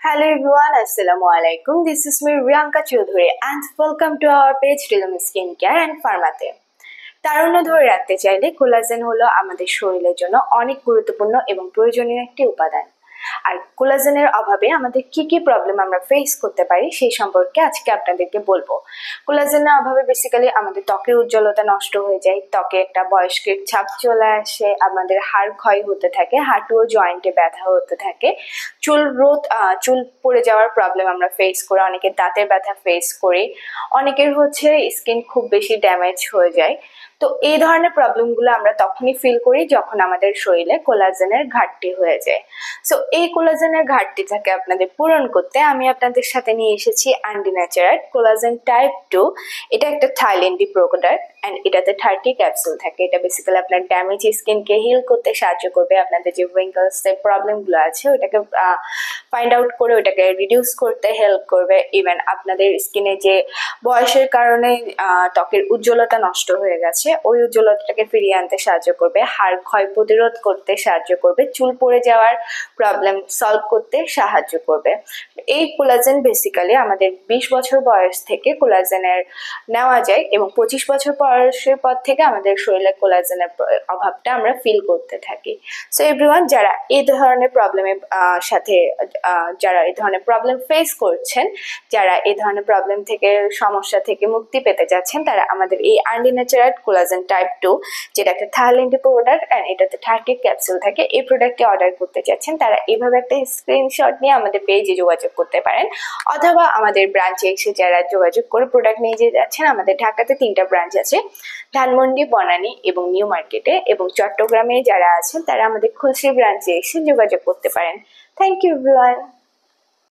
Hello everyone, Assalamualaikum. This is me Riyanka Choudhury and welcome to our page Rhythm Skincare and Pharmaতে। তারুণ্য ধরে রাখতে চাইলে collagen হলো আমাদের শরীরের জন্য অনেক গুরুত্বপূর্ণ এবং প্রয়োজনীয় একটি উপাদান। আর কোলাজেনের অভাবে আমাদের কি কি প্রবলেম আমরা ফেস করতে পারি সেই সম্পর্কে আজকে আপনাদেরকে বলবো। কোলাজেনের অভাবে বেসিক্যালি আমাদের ত্বকের উজ্জ্বলতা নষ্ট হয়ে যায়, ত্বকে একটা বয়স্কের ছাপ চলে আসে, আমাদের হাড় ক্ষয় হতে থাকে, হাঁটু ও জয়েন্টে ব্যথা হতে থাকে, চুল পড়ে যাওয়ার প্রবলেম আমরা ফেস করি, অনেকের দাঁতের ব্যথা ফেস করি, অনেকের হচ্ছে স্কিন খুব বেশি ড্যামেজ হয়ে যায়। তো এই ধরনের প্রবলেমগুলো আমরা তখনই ফিল করি যখন আমাদের শরীরে কোলাজেনের ঘাটতি হয়ে যায়। সো এই কোলাজেনের ঘাটতিটাকে আপনাদের পূরণ করতে আমি আপনাদের সাথে নিয়ে এসেছি অ্যান্ডি ন্যাচারাল কোলাজেন টাইপ 2। এটা একটা থাইল্যান্ডি প্রোডাক্ট অ্যান্ড এটাতে 30 ক্যাপসুল থাকে। এটা বেসিক্যালি আপনার ড্যামেজ স্কিনকে হিল করতে সাহায্য করবে, আপনাদের যে উইঙ্কলসের প্রবলেমগুলো আছে ওটাকে ফাইন্ড আউট করে ওটাকে রিডিউস করতে হেল্প করবে। ইভেন আপনাদের স্কিনে যে বয়সের কারণে ত্বকের উজ্জ্বলতা নষ্ট হয়ে গেছে ওই উজ্জ্বলতাটাকে ফিরিয়ে আনতে সাহায্য করবে, হাড় ক্ষয় প্রতিরোধ করতে সাহায্য করবে, চুল পড়ে যাওয়ার প্রবলেম সলভ করতে সাহায্য করবে। এই কোলাজেন বেসিক্যালি আমাদের 20 বছর বয়স থেকে কোলাজেনের নেওয়া যায় এবং 25 বছর বয়সের পর থেকে আমাদের শরীরে কোলাজেনের অভাবটা আমরা ফিল করতে থাকি। সো এভরিওয়ান, যারা এই ধরনের প্রবলেমের সাথে যারা এই ধরনের প্রবলেম ফেস করছেন, যারা এই ধরনের প্রবলেম থেকে সমস্যা থেকে মুক্তি পেতে যাচ্ছেন, তারা আমাদের এই অ্যান্ডি ন্যাচারাল কোলাজেন টাইপ 2, যেটা একটা থাইল্যান্ডি প্রোডাক্ট অ্যান্ড এটাতে 30 ক্যাপসুল থাকে, এই প্রোডাক্টটি অর্ডার করতে চাচ্ছেন তারা এইভাবে একটা স্ক্রিনশট নিয়ে আমাদের পেজে যোগাযোগ করতে পারেন, অথবা আমাদের ব্রাঞ্চে এসে যারা যোগাযোগ করে প্রোডাক্ট নিয়ে যেতে যাচ্ছেন। আমাদের ঢাকাতে 3টা ব্রাঞ্চ আছে, ধানমন্ডি, বনানী এবং নিউ মার্কেটে, এবং চট্টগ্রামে যারা আছেন তারা আমাদের খুলশী ব্রাঞ্চে এসে যোগাযোগ করতে পারেন। Thank you everyone.